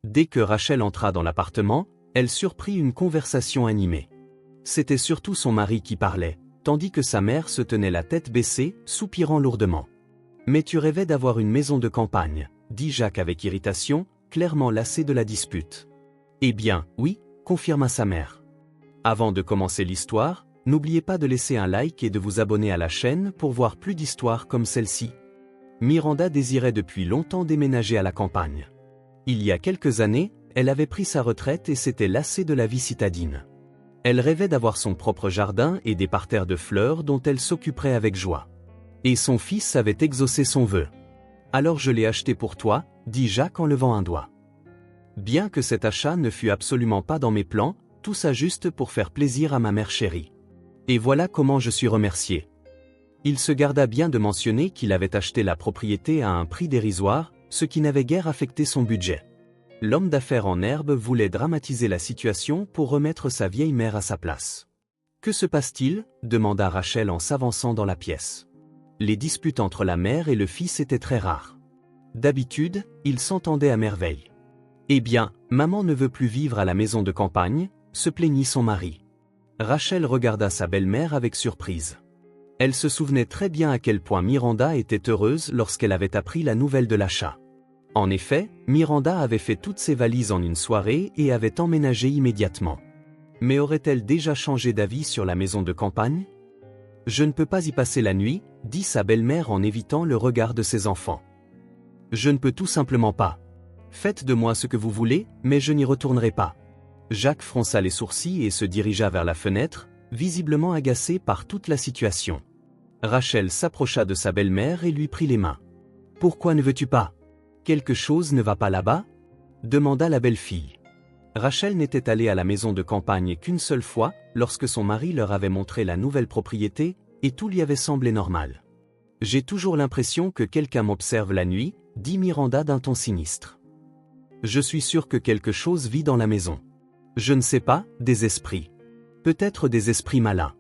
Dès que Rachel entra dans l'appartement, elle surprit une conversation animée. C'était surtout son mari qui parlait, tandis que sa mère se tenait la tête baissée, soupirant lourdement. « Mais tu rêvais d'avoir une maison de campagne », dit Jacques avec irritation, clairement lassé de la dispute. « Eh bien, oui », confirma sa mère. Avant de commencer l'histoire, n'oubliez pas de laisser un like et de vous abonner à la chaîne pour voir plus d'histoires comme celle-ci. Miranda désirait depuis longtemps déménager à la campagne. Il y a quelques années, elle avait pris sa retraite et s'était lassée de la vie citadine. Elle rêvait d'avoir son propre jardin et des parterres de fleurs dont elle s'occuperait avec joie. Et son fils avait exaucé son vœu. « Alors je l'ai acheté pour toi », dit Jacques en levant un doigt. Bien que cet achat ne fût absolument pas dans mes plans, tout ça juste pour faire plaisir à ma mère chérie. Et voilà comment je suis remercié. Il se garda bien de mentionner qu'il avait acheté la propriété à un prix dérisoire, ce qui n'avait guère affecté son budget. L'homme d'affaires en herbe voulait dramatiser la situation pour remettre sa vieille mère à sa place. « Que se passe-t-il » demanda Rachel en s'avançant dans la pièce. Les disputes entre la mère et le fils étaient très rares. D'habitude, ils s'entendaient à merveille. « Eh bien, maman ne veut plus vivre à la maison de campagne » se plaignit son mari. Rachel regarda sa belle-mère avec surprise. Elle se souvenait très bien à quel point Miranda était heureuse lorsqu'elle avait appris la nouvelle de l'achat. En effet, Miranda avait fait toutes ses valises en une soirée et avait emménagé immédiatement. Mais aurait-elle déjà changé d'avis sur la maison de campagne ? « Je ne peux pas y passer la nuit », dit sa belle-mère en évitant le regard de ses enfants. « Je ne peux tout simplement pas. Faites de moi ce que vous voulez, mais je n'y retournerai pas. » Jacques fronça les sourcils et se dirigea vers la fenêtre, visiblement agacé par toute la situation. Rachel s'approcha de sa belle-mère et lui prit les mains. « Pourquoi ne veux-tu pas ? Quelque chose ne va pas là-bas » demanda la belle-fille. Rachel n'était allée à la maison de campagne qu'une seule fois, lorsque son mari leur avait montré la nouvelle propriété, et tout lui avait semblé normal. « J'ai toujours l'impression que quelqu'un m'observe la nuit » dit Miranda d'un ton sinistre. « Je suis sûr que quelque chose vit dans la maison. Je ne sais pas, des esprits. Peut-être des esprits malins. »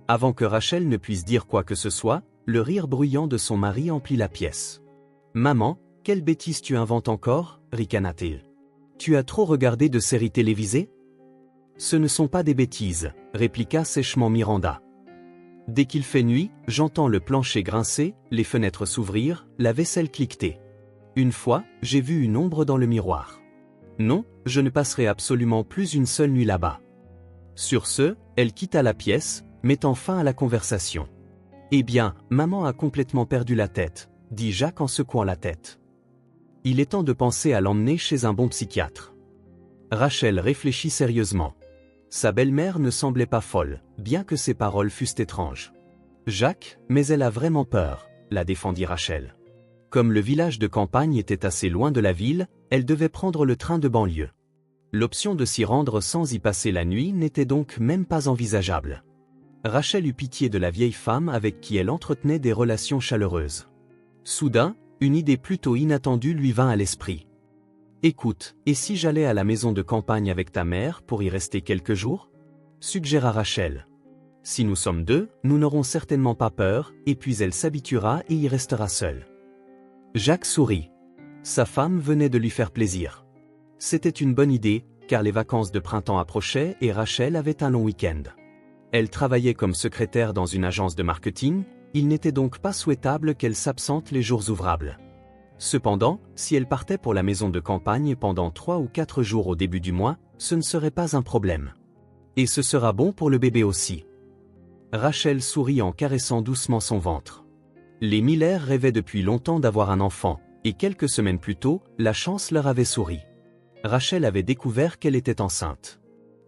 Avant que Rachel ne puisse dire quoi que ce soit, le rire bruyant de son mari emplit la pièce. « Maman, quelle bêtise tu inventes encore » ricana-t-il. « Tu as trop regardé de séries télévisées ?»« Ce ne sont pas des bêtises » répliqua sèchement Miranda. « Dès qu'il fait nuit, j'entends le plancher grincer, les fenêtres s'ouvrir, la vaisselle cliqueter. Une fois, j'ai vu une ombre dans le miroir. Non, je ne passerai absolument plus une seule nuit là-bas. » Sur ce, elle quitta la pièce, mettant fin à la conversation. « Eh bien, maman a complètement perdu la tête » dit Jacques en secouant la tête. « Il est temps de penser à l'emmener chez un bon psychiatre. » Rachel réfléchit sérieusement. Sa belle-mère ne semblait pas folle, bien que ses paroles fussent étranges. « Jacques, mais elle a vraiment peur » la défendit Rachel. Comme le village de campagne était assez loin de la ville, elle devait prendre le train de banlieue. L'option de s'y rendre sans y passer la nuit n'était donc même pas envisageable. Rachel eut pitié de la vieille femme avec qui elle entretenait des relations chaleureuses. Soudain, une idée plutôt inattendue lui vint à l'esprit. « Écoute, et si j'allais à la maison de campagne avec ta mère pour y rester quelques jours ?» suggéra Rachel. « Si nous sommes deux, nous n'aurons certainement pas peur, et puis elle s'habituera et y restera seule. » Jacques sourit. Sa femme venait de lui faire plaisir. C'était une bonne idée, car les vacances de printemps approchaient et Rachel avait un long week-end. Elle travaillait comme secrétaire dans une agence de marketing, il n'était donc pas souhaitable qu'elle s'absente les jours ouvrables. Cependant, si elle partait pour la maison de campagne pendant 3 ou 4 jours au début du mois, ce ne serait pas un problème. Et ce sera bon pour le bébé aussi. Rachel sourit en caressant doucement son ventre. Les Miller rêvaient depuis longtemps d'avoir un enfant, et quelques semaines plus tôt, la chance leur avait souri. Rachel avait découvert qu'elle était enceinte.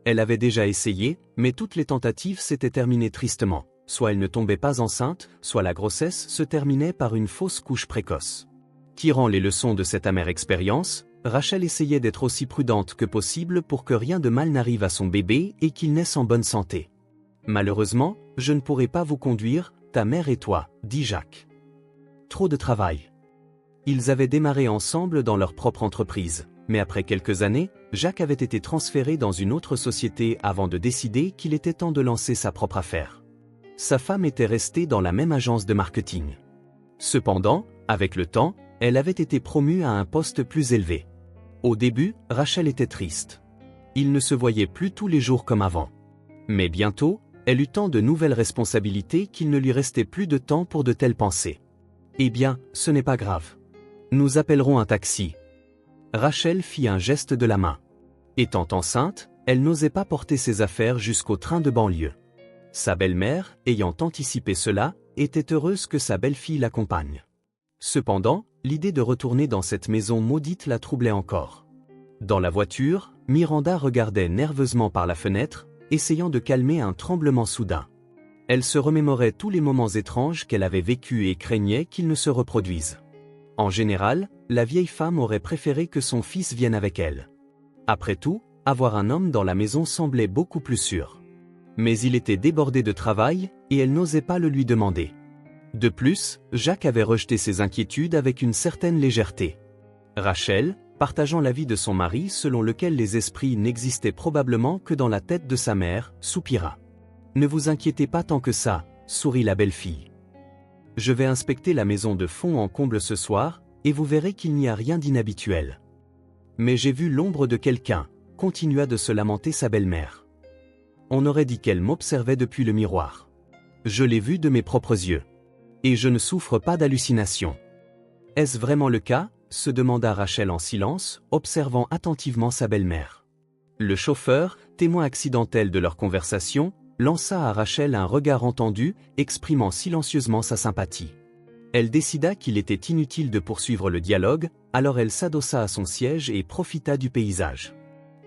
Elle avait déjà essayé, mais toutes les tentatives s'étaient terminées tristement. Soit elle ne tombait pas enceinte, soit la grossesse se terminait par une fausse couche précoce. Tirant les leçons de cette amère expérience, Rachel essayait d'être aussi prudente que possible pour que rien de mal n'arrive à son bébé et qu'il naisse en bonne santé. « Malheureusement, je ne pourrai pas vous conduire, ta mère et toi, » dit Jacques. Trop de travail. Ils avaient démarré ensemble dans leur propre entreprise, mais après quelques années, Jacques avait été transféré dans une autre société avant de décider qu'il était temps de lancer sa propre affaire. Sa femme était restée dans la même agence de marketing. Cependant, avec le temps, elle avait été promue à un poste plus élevé. Au début, Rachel était triste. Ils ne se voyaient plus tous les jours comme avant. Mais bientôt, elle eut tant de nouvelles responsabilités qu'il ne lui restait plus de temps pour de telles pensées. Eh bien, ce n'est pas grave. Nous appellerons un taxi. Rachel fit un geste de la main. Étant enceinte, elle n'osait pas porter ses affaires jusqu'au train de banlieue. Sa belle-mère, ayant anticipé cela, était heureuse que sa belle-fille l'accompagne. Cependant, l'idée de retourner dans cette maison maudite la troublait encore. Dans la voiture, Miranda regardait nerveusement par la fenêtre, essayant de calmer un tremblement soudain. Elle se remémorait tous les moments étranges qu'elle avait vécus et craignait qu'ils ne se reproduisent. En général, la vieille femme aurait préféré que son fils vienne avec elle. Après tout, avoir un homme dans la maison semblait beaucoup plus sûr. Mais il était débordé de travail, et elle n'osait pas le lui demander. De plus, Jacques avait rejeté ses inquiétudes avec une certaine légèreté. Rachel, partageant l'avis de son mari selon lequel les esprits n'existaient probablement que dans la tête de sa mère, soupira. « Ne vous inquiétez pas tant que ça », sourit la belle-fille. « Je vais inspecter la maison de fond en comble ce soir, et vous verrez qu'il n'y a rien d'inhabituel. » « Mais j'ai vu l'ombre de quelqu'un », continua de se lamenter sa belle-mère. On aurait dit qu'elle m'observait depuis le miroir. Je l'ai vu de mes propres yeux. Et je ne souffre pas d'hallucinations. Est-ce vraiment le cas ? Se demanda Rachel en silence, observant attentivement sa belle-mère. Le chauffeur, témoin accidentel de leur conversation, lança à Rachel un regard entendu, exprimant silencieusement sa sympathie. Elle décida qu'il était inutile de poursuivre le dialogue, alors elle s'adossa à son siège et profita du paysage.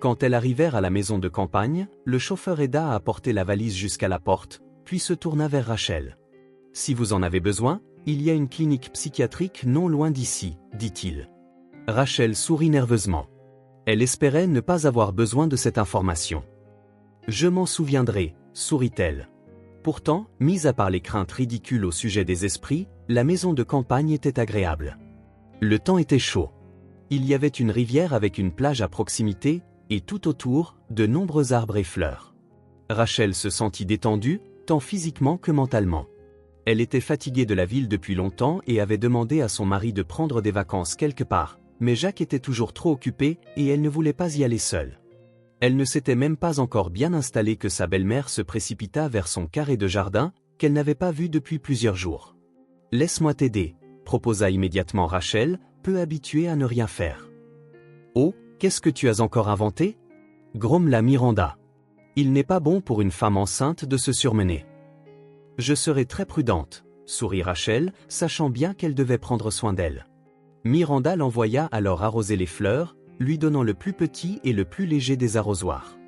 Quand elles arrivèrent à la maison de campagne, le chauffeur aida à porter la valise jusqu'à la porte, puis se tourna vers Rachel. « Si vous en avez besoin, il y a une clinique psychiatrique non loin d'ici, dit-il. » Rachel sourit nerveusement. Elle espérait ne pas avoir besoin de cette information. « Je m'en souviendrai, » sourit-elle. Pourtant, mis à part les craintes ridicules au sujet des esprits, la maison de campagne était agréable. Le temps était chaud. Il y avait une rivière avec une plage à proximité, et tout autour, de nombreux arbres et fleurs. Rachel se sentit détendue, tant physiquement que mentalement. Elle était fatiguée de la ville depuis longtemps et avait demandé à son mari de prendre des vacances quelque part, mais Jacques était toujours trop occupé et elle ne voulait pas y aller seule. Elle ne s'était même pas encore bien installée que sa belle-mère se précipita vers son carré de jardin, qu'elle n'avait pas vu depuis plusieurs jours. « Laisse-moi t'aider », proposa immédiatement Rachel, peu habituée à ne rien faire. « Oh, qu'est-ce que tu as encore inventé ?» grommela Miranda. « Il n'est pas bon pour une femme enceinte de se surmener. »« Je serai très prudente, » sourit Rachel, sachant bien qu'elle devait prendre soin d'elle. Miranda l'envoya alors arroser les fleurs, lui donnant le plus petit et le plus léger des arrosoirs.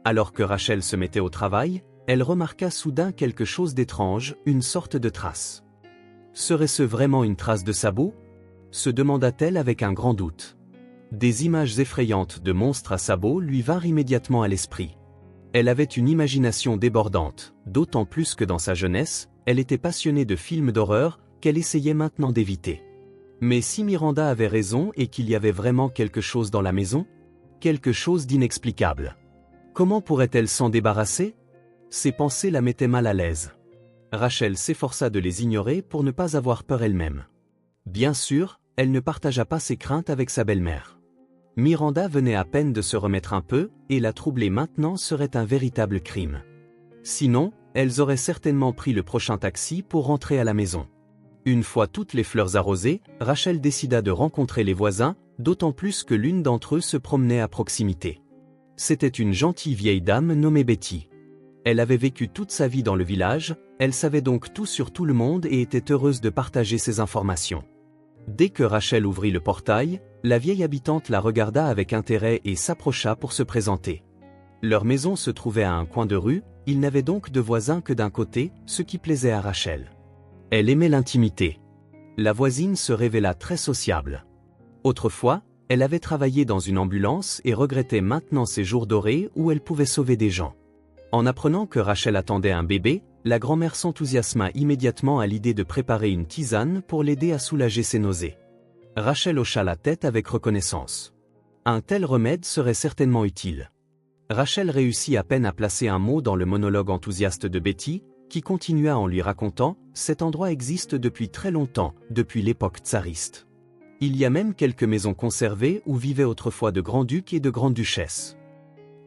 Alors que Rachel se mettait au travail, elle remarqua soudain quelque chose d'étrange, une sorte de trace. Serait-ce vraiment une trace de sabot ? Se demanda-t-elle avec un grand doute. Des images effrayantes de monstres à sabots lui vinrent immédiatement à l'esprit. Elle avait une imagination débordante, d'autant plus que dans sa jeunesse, elle était passionnée de films d'horreur qu'elle essayait maintenant d'éviter. Mais si Miranda avait raison et qu'il y avait vraiment quelque chose dans la maison, quelque chose d'inexplicable. Comment pourrait-elle s'en débarrasser ? Ces pensées la mettaient mal à l'aise. Rachel s'efforça de les ignorer pour ne pas avoir peur elle-même. Bien sûr, elle ne partagea pas ses craintes avec sa belle-mère. Miranda venait à peine de se remettre un peu, et la troubler maintenant serait un véritable crime. Sinon, elles auraient certainement pris le prochain taxi pour rentrer à la maison. Une fois toutes les fleurs arrosées, Rachel décida de rencontrer les voisins, d'autant plus que l'une d'entre eux se promenait à proximité. C'était une gentille vieille dame nommée Betty. Elle avait vécu toute sa vie dans le village, elle savait donc tout sur tout le monde et était heureuse de partager ses informations. Dès que Rachel ouvrit le portail, la vieille habitante la regarda avec intérêt et s'approcha pour se présenter. Leur maison se trouvait à un coin de rue, ils n'avaient donc de voisins que d'un côté, ce qui plaisait à Rachel. Elle aimait l'intimité. La voisine se révéla très sociable. Autrefois, elle avait travaillé dans une ambulance et regrettait maintenant ces jours dorés où elle pouvait sauver des gens. En apprenant que Rachel attendait un bébé, la grand-mère s'enthousiasma immédiatement à l'idée de préparer une tisane pour l'aider à soulager ses nausées. Rachel hocha la tête avec reconnaissance. Un tel remède serait certainement utile. Rachel réussit à peine à placer un mot dans le monologue enthousiaste de Betty, qui continua en lui racontant « Cet endroit existe depuis très longtemps, depuis l'époque tsariste. Il y a même quelques maisons conservées où vivaient autrefois de grands-ducs et de grandes-duchesses.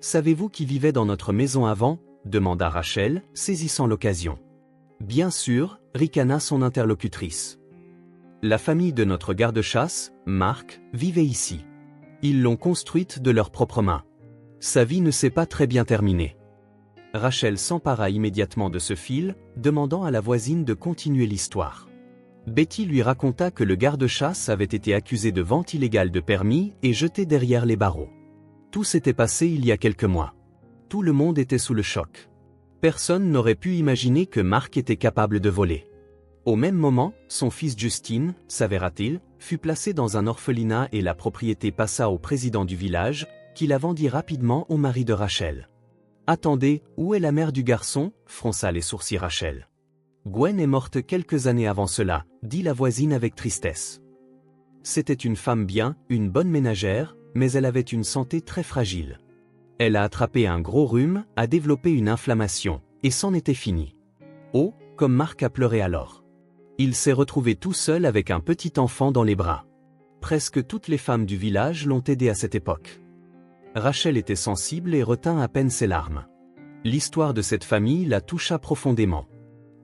Savez-vous qui vivait dans notre maison avant ? Demanda Rachel, saisissant l'occasion. Bien sûr, ricana son interlocutrice. La famille de notre garde-chasse, Marc, vivait ici. Ils l'ont construite de leurs propres mains. Sa vie ne s'est pas très bien terminée. Rachel s'empara immédiatement de ce fil, demandant à la voisine de continuer l'histoire. Betty lui raconta que le garde-chasse avait été accusé de vente illégale de permis et jeté derrière les barreaux. Tout s'était passé il y a quelques mois. Tout le monde était sous le choc. Personne n'aurait pu imaginer que Marc était capable de voler. Au même moment, son fils Justin, s'avéra-t-il, fut placé dans un orphelinat et la propriété passa au président du village, qui la vendit rapidement au mari de Rachel. « Attendez, où est la mère du garçon » fronça les sourcils Rachel. « Gwen est morte quelques années avant cela » dit la voisine avec tristesse. C'était une femme bien, une bonne ménagère, mais elle avait une santé très fragile. Elle a attrapé un gros rhume, a développé une inflammation, et c'en était fini. Oh, comme Marc a pleuré alors. Il s'est retrouvé tout seul avec un petit enfant dans les bras. Presque toutes les femmes du village l'ont aidé à cette époque. Rachel était sensible et retint à peine ses larmes. L'histoire de cette famille la toucha profondément.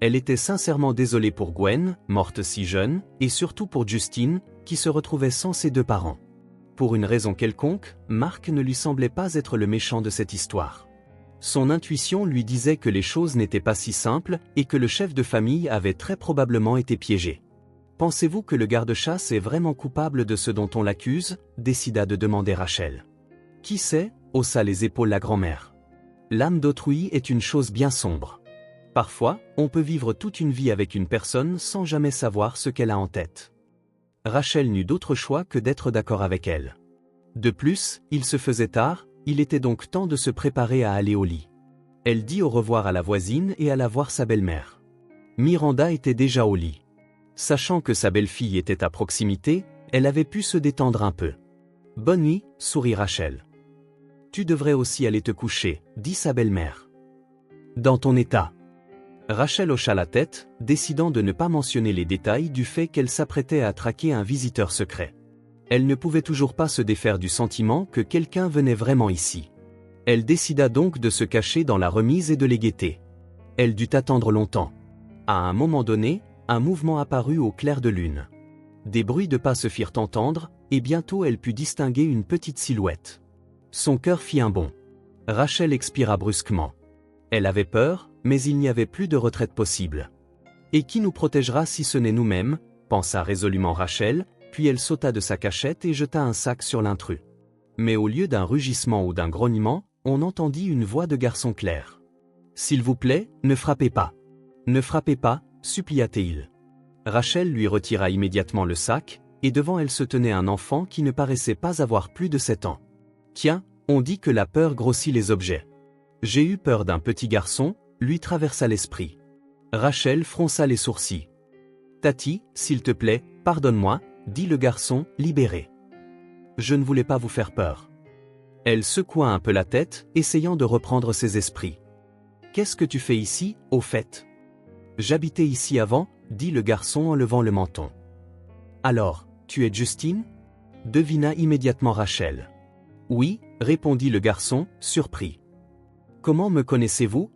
Elle était sincèrement désolée pour Gwen, morte si jeune, et surtout pour Justine, qui se retrouvait sans ses deux parents. Pour une raison quelconque, Marc ne lui semblait pas être le méchant de cette histoire. Son intuition lui disait que les choses n'étaient pas si simples et que le chef de famille avait très probablement été piégé. « Pensez-vous que le garde-chasse est vraiment coupable de ce dont on l'accuse » décida de demander Rachel. « Qui sait » haussa les épaules la grand-mère. « L'âme d'autrui est une chose bien sombre. Parfois, on peut vivre toute une vie avec une personne sans jamais savoir ce qu'elle a en tête. » Rachel n'eut d'autre choix que d'être d'accord avec elle. De plus, il se faisait tard, il était donc temps de se préparer à aller au lit. Elle dit au revoir à la voisine et alla voir sa belle-mère. Miranda était déjà au lit. Sachant que sa belle-fille était à proximité, elle avait pu se détendre un peu. « Bonne nuit » sourit Rachel. « Tu devrais aussi aller te coucher » dit sa belle-mère. « Dans ton état » Rachel hocha la tête, décidant de ne pas mentionner les détails du fait qu'elle s'apprêtait à traquer un visiteur secret. Elle ne pouvait toujours pas se défaire du sentiment que quelqu'un venait vraiment ici. Elle décida donc de se cacher dans la remise et de les guetter. Elle dut attendre longtemps. À un moment donné, un mouvement apparut au clair de lune. Des bruits de pas se firent entendre, et bientôt elle put distinguer une petite silhouette. Son cœur fit un bond. Rachel expira brusquement. Elle avait peur, mais il n'y avait plus de retraite possible. Et qui nous protégera si ce n'est nous-mêmes, pensa résolument Rachel, puis elle sauta de sa cachette et jeta un sac sur l'intrus. Mais au lieu d'un rugissement ou d'un grognement, on entendit une voix de garçon clair. « S'il vous plaît, ne frappez pas. Ne frappez pas, supplia-t-il. » Rachel lui retira immédiatement le sac, et devant elle se tenait un enfant qui ne paraissait pas avoir plus de 7 ans. « Tiens, on dit que la peur grossit les objets. J'ai eu peur d'un petit garçon, » lui traversa l'esprit. Rachel fronça les sourcils. « Tati, s'il te plaît, pardonne-moi, » dit le garçon, libéré. « Je ne voulais pas vous faire peur. » Elle secoua un peu la tête, essayant de reprendre ses esprits. « Qu'est-ce que tu fais ici, au fait ?»« J'habitais ici avant, » dit le garçon en levant le menton. « Alors, tu es Justine ?» devina immédiatement Rachel. « Oui, » répondit le garçon, surpris. « Comment me connaissez-vous »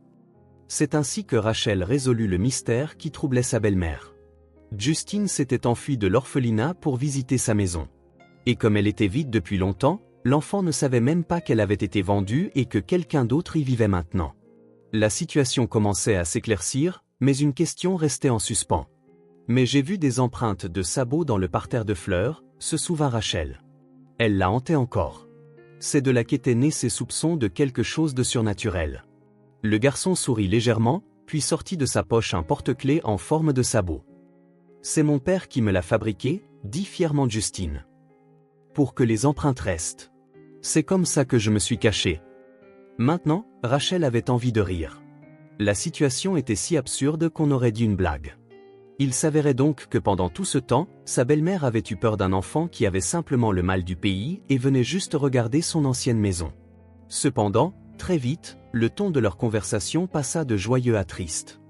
C'est ainsi que Rachel résolut le mystère qui troublait sa belle-mère. Justine s'était enfuie de l'orphelinat pour visiter sa maison. Et comme elle était vide depuis longtemps, l'enfant ne savait même pas qu'elle avait été vendue et que quelqu'un d'autre y vivait maintenant. La situation commençait à s'éclaircir, mais une question restait en suspens. « Mais j'ai vu des empreintes de sabots dans le parterre de fleurs », se souvint Rachel. Elle la hantait encore. C'est de là qu'étaient nés ses soupçons de quelque chose de surnaturel. Le garçon sourit légèrement, puis sortit de sa poche un porte-clés en forme de sabot. « C'est mon père qui me l'a fabriqué » dit fièrement Justine. « Pour que les empreintes restent. C'est comme ça que je me suis cachée. » Maintenant, Rachel avait envie de rire. La situation était si absurde qu'on aurait dit une blague. Il s'avérait donc que pendant tout ce temps, sa belle-mère avait eu peur d'un enfant qui avait simplement le mal du pays et venait juste regarder son ancienne maison. Cependant, très vite, le ton de leur conversation passa de joyeux à triste.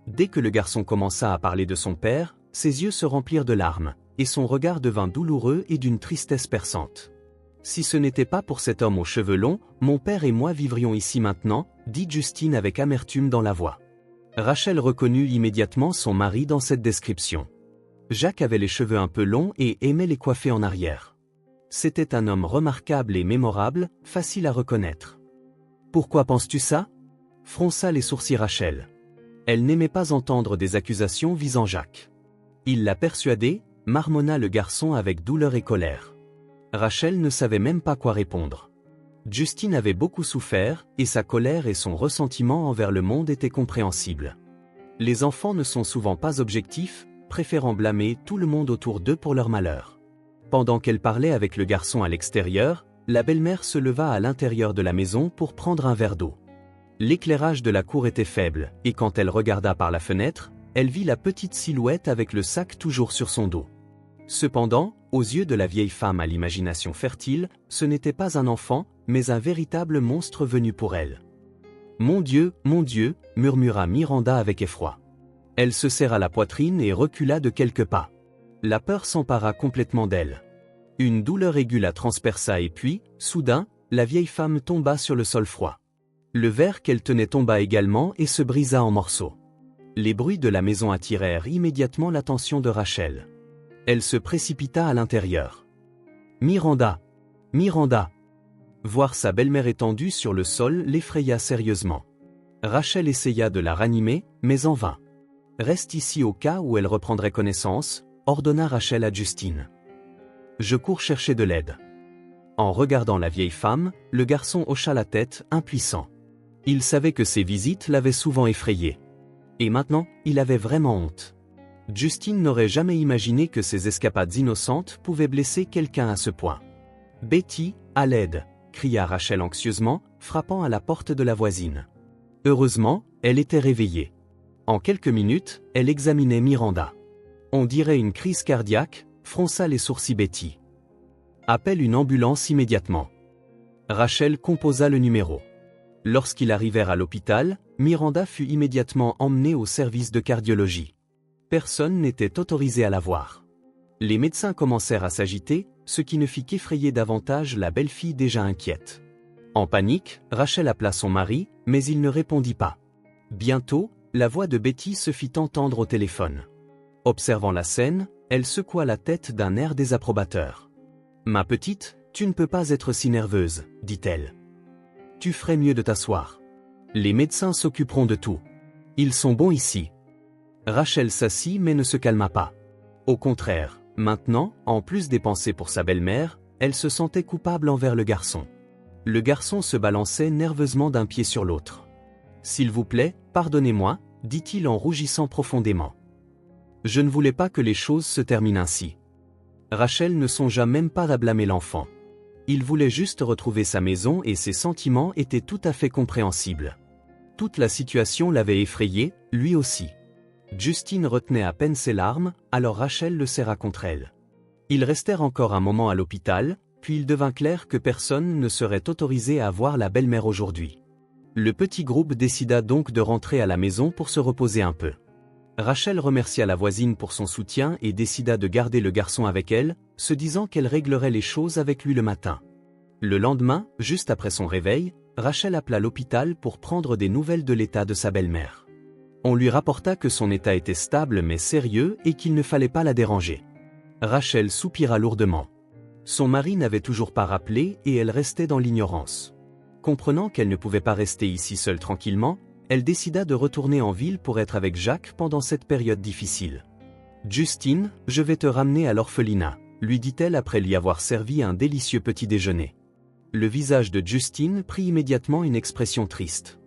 Dès que le garçon commença à parler de son père, ses yeux se remplirent de larmes, et son regard devint douloureux et d'une tristesse perçante. Si ce n'était pas pour cet homme aux cheveux longs, mon père et moi vivrions ici maintenant, dit Justine avec amertume dans la voix. Rachel reconnut immédiatement son mari dans cette description. Jacques avait les cheveux un peu longs et aimait les coiffer en arrière. C'était un homme remarquable et mémorable, facile à reconnaître. « Pourquoi penses-tu ça » fronça les sourcils Rachel. Elle n'aimait pas entendre des accusations visant Jacques. Il l'a persuadé, marmonna le garçon avec douleur et colère. Rachel ne savait même pas quoi répondre. Justine avait beaucoup souffert, et sa colère et son ressentiment envers le monde étaient compréhensibles. Les enfants ne sont souvent pas objectifs, préférant blâmer tout le monde autour d'eux pour leur malheur. Pendant qu'elle parlait avec le garçon à l'extérieur, la belle-mère se leva à l'intérieur de la maison pour prendre un verre d'eau. L'éclairage de la cour était faible, et quand elle regarda par la fenêtre, elle vit la petite silhouette avec le sac toujours sur son dos. Cependant, aux yeux de la vieille femme à l'imagination fertile, ce n'était pas un enfant, mais un véritable monstre venu pour elle. « Mon Dieu, murmura Miranda avec effroi. Elle se serra la poitrine et recula de quelques pas. La peur s'empara complètement d'elle. Une douleur aiguë la transperça et puis, soudain, la vieille femme tomba sur le sol froid. Le verre qu'elle tenait tomba également et se brisa en morceaux. Les bruits de la maison attirèrent immédiatement l'attention de Rachel. Elle se précipita à l'intérieur. « Miranda! Miranda !» Voir sa belle-mère étendue sur le sol l'effraya sérieusement. Rachel essaya de la ranimer, mais en vain. « Reste ici au cas où elle reprendrait connaissance », ordonna Rachel à Justine. « Je cours chercher de l'aide. » En regardant la vieille femme, le garçon hocha la tête, impuissant. Il savait que ses visites l'avaient souvent effrayé. Et maintenant, il avait vraiment honte. Justine n'aurait jamais imaginé que ces escapades innocentes pouvaient blesser quelqu'un à ce point. « Betty, à l'aide !» cria Rachel anxieusement, frappant à la porte de la voisine. Heureusement, elle était réveillée. En quelques minutes, elle examinait Miranda. On dirait une crise cardiaque, fronça les sourcils Betty. Appelle une ambulance immédiatement. Rachel composa le numéro. Lorsqu'ils arrivèrent à l'hôpital, Miranda fut immédiatement emmenée au service de cardiologie. Personne n'était autorisé à la voir. Les médecins commencèrent à s'agiter, ce qui ne fit qu'effrayer davantage la belle-fille déjà inquiète. En panique, Rachel appela son mari, mais il ne répondit pas. Bientôt, la voix de Betty se fit entendre au téléphone. Observant la scène, elle secoua la tête d'un air désapprobateur. « Ma petite, tu ne peux pas être si nerveuse, dit-elle. Tu ferais mieux de t'asseoir. Les médecins s'occuperont de tout. Ils sont bons ici. » Rachel s'assit mais ne se calma pas. Au contraire, maintenant, en plus des pensées pour sa belle-mère, elle se sentait coupable envers le garçon. Le garçon se balançait nerveusement d'un pied sur l'autre. « S'il vous plaît, pardonnez-moi, » dit-il en rougissant profondément. « Je ne voulais pas que les choses se terminent ainsi. » Rachel ne songea même pas à blâmer l'enfant. Il voulait juste retrouver sa maison et ses sentiments étaient tout à fait compréhensibles. Toute la situation l'avait effrayé, lui aussi. Justine retenait à peine ses larmes, alors Rachel le serra contre elle. Ils restèrent encore un moment à l'hôpital, puis il devint clair que personne ne serait autorisé à voir la belle-mère aujourd'hui. Le petit groupe décida donc de rentrer à la maison pour se reposer un peu. Rachel remercia la voisine pour son soutien et décida de garder le garçon avec elle, se disant qu'elle réglerait les choses avec lui le matin. Le lendemain, juste après son réveil, Rachel appela l'hôpital pour prendre des nouvelles de l'état de sa belle-mère. On lui rapporta que son état était stable mais sérieux et qu'il ne fallait pas la déranger. Rachel soupira lourdement. Son mari n'avait toujours pas rappelé et elle restait dans l'ignorance. Comprenant qu'elle ne pouvait pas rester ici seule tranquillement, elle décida de retourner en ville pour être avec Jacques pendant cette période difficile. « Justine, je vais te ramener à l'orphelinat », lui dit-elle après lui avoir servi un délicieux petit déjeuner. Le visage de Justine prit immédiatement une expression triste.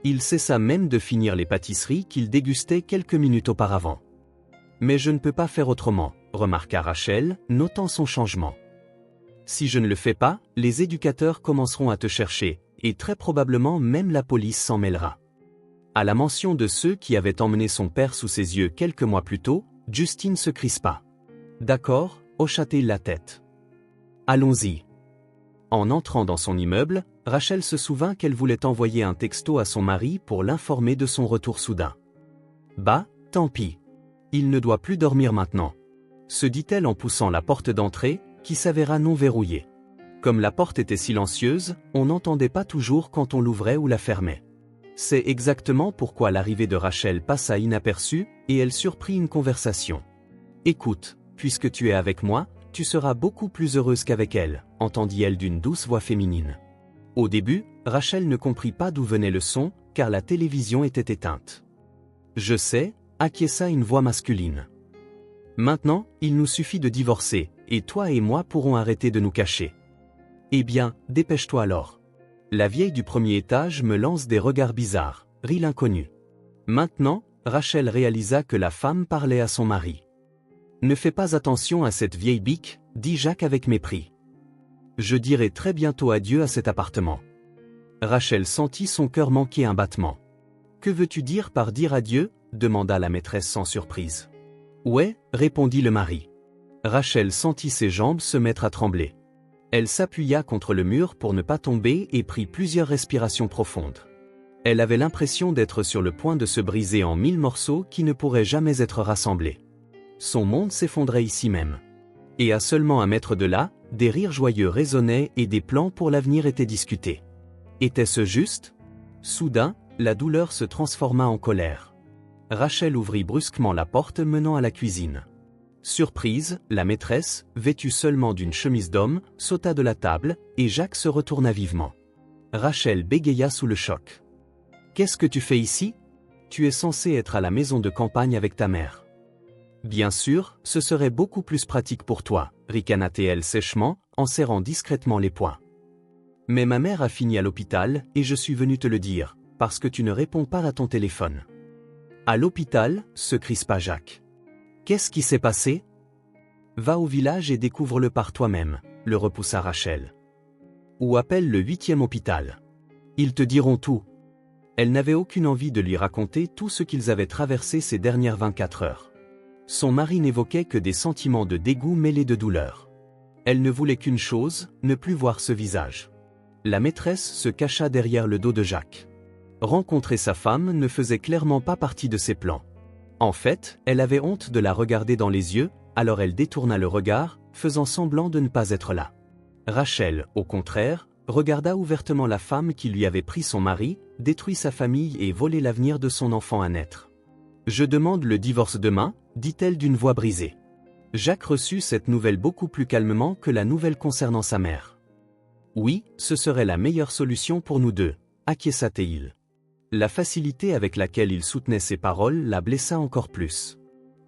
Il cessa même de finir les pâtisseries qu'il dégustait quelques minutes auparavant. « Mais je ne peux pas faire autrement », remarqua Rachel, notant son changement. « Si je ne le fais pas, les éducateurs commenceront à te chercher, et très probablement même la police s'en mêlera. » À la mention de ceux qui avaient emmené son père sous ses yeux quelques mois plus tôt, Justine se crispa. « D'accord », hocha-t-il la tête. « Allons-y. » En entrant dans son immeuble, Rachel se souvint qu'elle voulait envoyer un texto à son mari pour l'informer de son retour soudain. « Bah, tant pis. Il ne doit plus dormir maintenant. se dit-elle en poussant la porte d'entrée, qui s'avéra non verrouillée. Comme la porte était silencieuse, on n'entendait pas toujours quand on l'ouvrait ou la fermait. C'est exactement pourquoi l'arrivée de Rachel passa inaperçue, et elle surprit une conversation. « Écoute, puisque tu es avec moi, tu seras beaucoup plus heureuse qu'avec elle, entendit-elle d'une douce voix féminine. Au début, Rachel ne comprit pas d'où venait le son, car la télévision était éteinte. « Je sais », acquiesça une voix masculine. « Maintenant, il nous suffit de divorcer, et toi et moi pourrons arrêter de nous cacher. » « Eh bien, dépêche-toi alors. La vieille du premier étage me lance des regards bizarres, rit l'inconnu. Maintenant, Rachel réalisa que la femme parlait à son mari. « Ne fais pas attention à cette vieille bique, dit Jacques avec mépris. Je dirai très bientôt adieu à cet appartement. » Rachel sentit son cœur manquer un battement. « Que veux-tu dire par dire adieu ?» demanda la maîtresse sans surprise. « Ouais, répondit le mari. Rachel sentit ses jambes se mettre à trembler. Elle s'appuya contre le mur pour ne pas tomber et prit plusieurs respirations profondes. Elle avait l'impression d'être sur le point de se briser en 1000 morceaux qui ne pourraient jamais être rassemblés. Son monde s'effondrait ici même. Et à seulement 1 mètre de là, des rires joyeux résonnaient et des plans pour l'avenir étaient discutés. Était-ce juste ? Soudain, la douleur se transforma en colère. Rachel ouvrit brusquement la porte menant à la cuisine. Surprise, la maîtresse, vêtue seulement d'une chemise d'homme, sauta de la table, et Jacques se retourna vivement. Rachel bégaya sous le choc. « Qu'est-ce que tu fais ici ? Tu es censé être à la maison de campagne avec ta mère. »« Bien sûr, ce serait beaucoup plus pratique pour toi, » ricana-t-elle sèchement, en serrant discrètement les poings. « Mais ma mère a fini à l'hôpital, et je suis venu te le dire, parce que tu ne réponds pas à ton téléphone. »« À l'hôpital ?» se crispa Jacques. Qu'est-ce qui s'est passé ? Va au village et découvre-le par toi-même, le repoussa Rachel. Ou appelle le 8e hôpital. Ils te diront tout. Elle n'avait aucune envie de lui raconter tout ce qu'ils avaient traversé ces dernières 24 heures. Son mari n'évoquait que des sentiments de dégoût mêlés de douleur. Elle ne voulait qu'une chose, ne plus voir ce visage. La maîtresse se cacha derrière le dos de Jacques. Rencontrer sa femme ne faisait clairement pas partie de ses plans. En fait, elle avait honte de la regarder dans les yeux, alors elle détourna le regard, faisant semblant de ne pas être là. Rachel, au contraire, regarda ouvertement la femme qui lui avait pris son mari, détruit sa famille et volé l'avenir de son enfant à naître. « Je demande le divorce demain », dit-elle d'une voix brisée. Jacques reçut cette nouvelle beaucoup plus calmement que la nouvelle concernant sa mère. « Oui, ce serait la meilleure solution pour nous deux », acquiesça-t-il. La facilité avec laquelle il soutenait ses paroles la blessa encore plus.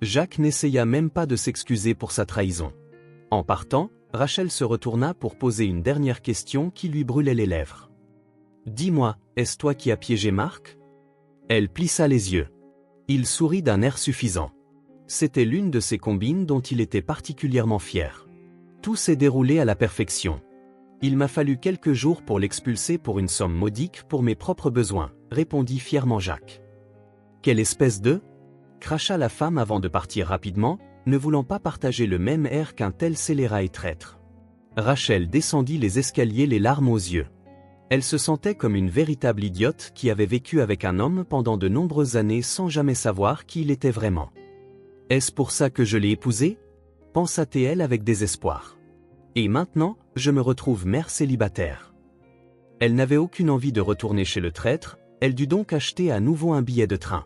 Jacques n'essaya même pas de s'excuser pour sa trahison. En partant, Rachel se retourna pour poser une dernière question qui lui brûlait les lèvres. « Dis-moi, est-ce toi qui as piégé Marc ?» Elle plissa les yeux. Il sourit d'un air suffisant. C'était l'une de ses combines dont il était particulièrement fier. Tout s'est déroulé à la perfection. Il m'a fallu quelques jours pour l'expulser pour une somme modique pour mes propres besoins, répondit fièrement Jacques. Quelle espèce de... cracha la femme avant de partir rapidement, ne voulant pas partager le même air qu'un tel scélérat et traître. Rachel descendit les escaliers les larmes aux yeux. Elle se sentait comme une véritable idiote qui avait vécu avec un homme pendant de nombreuses années sans jamais savoir qui il était vraiment. « Est-ce pour ça que je l'ai épousé ?» pensa-t-elle avec désespoir. Et maintenant, je me retrouve mère célibataire. Elle n'avait aucune envie de retourner chez le traître, elle dut donc acheter à nouveau un billet de train.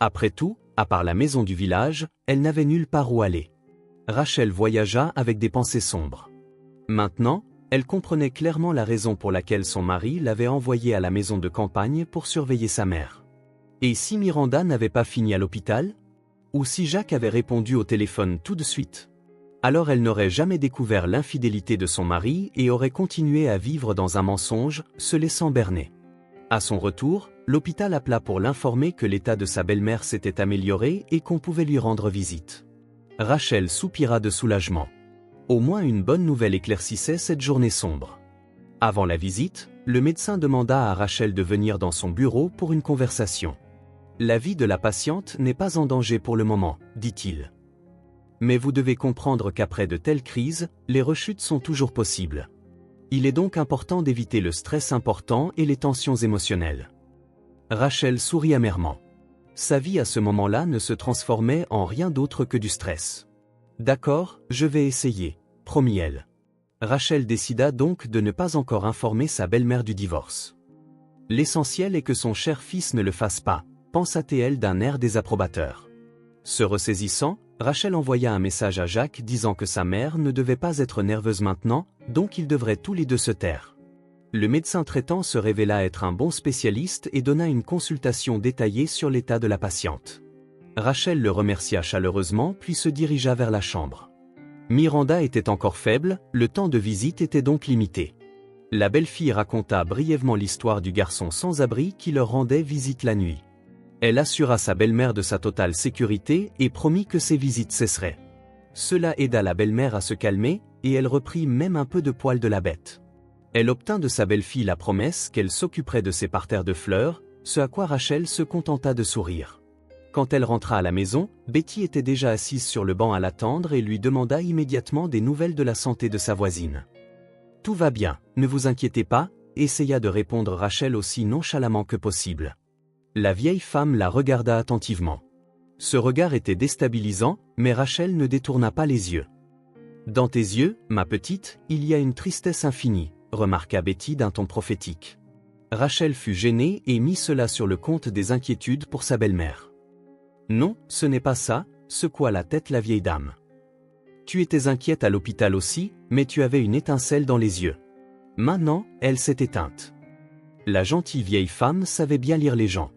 Après tout, à part la maison du village, elle n'avait nulle part où aller. Rachel voyagea avec des pensées sombres. Maintenant, elle comprenait clairement la raison pour laquelle son mari l'avait envoyée à la maison de campagne pour surveiller sa mère. Et si Miranda n'avait pas fini à l'hôpital ? Ou si Jacques avait répondu au téléphone tout de suite ? Alors elle n'aurait jamais découvert l'infidélité de son mari et aurait continué à vivre dans un mensonge, se laissant berner. À son retour, l'hôpital appela pour l'informer que l'état de sa belle-mère s'était amélioré et qu'on pouvait lui rendre visite. Rachel soupira de soulagement. Au moins une bonne nouvelle éclaircissait cette journée sombre. Avant la visite, le médecin demanda à Rachel de venir dans son bureau pour une conversation. « La vie de la patiente n'est pas en danger pour le moment, dit-il. Mais vous devez comprendre qu'après de telles crises, les rechutes sont toujours possibles. Il est donc important d'éviter le stress important et les tensions émotionnelles. » Rachel sourit amèrement. Sa vie à ce moment-là ne se transformait en rien d'autre que du stress. D'accord, je vais essayer, promit elle. Rachel décida donc de ne pas encore informer sa belle-mère du divorce. L'essentiel est que son cher fils ne le fasse pas, pensa-t-elle d'un air désapprobateur. Se ressaisissant, Rachel envoya un message à Jacques disant que sa mère ne devait pas être nerveuse maintenant, donc ils devraient tous les deux se taire. Le médecin traitant se révéla être un bon spécialiste et donna une consultation détaillée sur l'état de la patiente. Rachel le remercia chaleureusement puis se dirigea vers la chambre. Miranda était encore faible, le temps de visite était donc limité. La belle-fille raconta brièvement l'histoire du garçon sans-abri qui leur rendait visite la nuit. Elle assura sa belle-mère de sa totale sécurité et promit que ses visites cesseraient. Cela aida la belle-mère à se calmer, et elle reprit même un peu de poil de la bête. Elle obtint de sa belle-fille la promesse qu'elle s'occuperait de ses parterres de fleurs, ce à quoi Rachel se contenta de sourire. Quand elle rentra à la maison, Betty était déjà assise sur le banc à l'attendre et lui demanda immédiatement des nouvelles de la santé de sa voisine. « Tout va bien, ne vous inquiétez pas », essaya de répondre Rachel aussi nonchalamment que possible. La vieille femme la regarda attentivement. Ce regard était déstabilisant, mais Rachel ne détourna pas les yeux. « Dans tes yeux, ma petite, il y a une tristesse infinie », remarqua Betty d'un ton prophétique. Rachel fut gênée et mit cela sur le compte des inquiétudes pour sa belle-mère. « Non, ce n'est pas ça », secoua la tête la vieille dame. « Tu étais inquiète à l'hôpital aussi, mais tu avais une étincelle dans les yeux. Maintenant, elle s'est éteinte. » La gentille vieille femme savait bien lire les gens.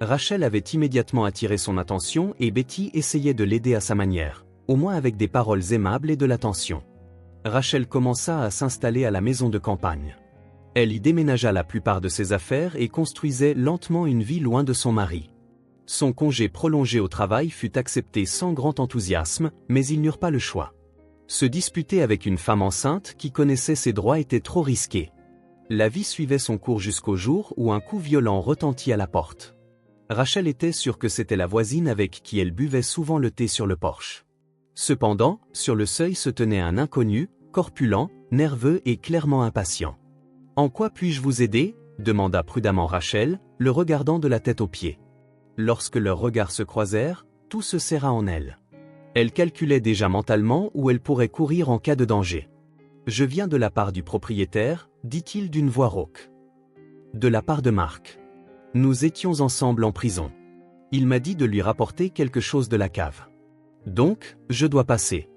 Rachel avait immédiatement attiré son attention et Betty essayait de l'aider à sa manière, au moins avec des paroles aimables et de l'attention. Rachel commença à s'installer à la maison de campagne. Elle y déménagea la plupart de ses affaires et construisait lentement une vie loin de son mari. Son congé prolongé au travail fut accepté sans grand enthousiasme, mais ils n'eurent pas le choix. Se disputer avec une femme enceinte qui connaissait ses droits était trop risqué. La vie suivait son cours jusqu'au jour où un coup violent retentit à la porte. Rachel était sûre que c'était la voisine avec qui elle buvait souvent le thé sur le porche. Cependant, sur le seuil se tenait un inconnu, corpulent, nerveux et clairement impatient. « En quoi puis-je vous aider ?» demanda prudemment Rachel, le regardant de la tête aux pieds. Lorsque leurs regards se croisèrent, tout se serra en elle. Elle calculait déjà mentalement où elle pourrait courir en cas de danger. « Je viens de la part du propriétaire », dit-il d'une voix rauque. « De la part de Marc. Nous étions ensemble en prison. Il m'a dit de lui rapporter quelque chose de la cave. Donc, je dois passer.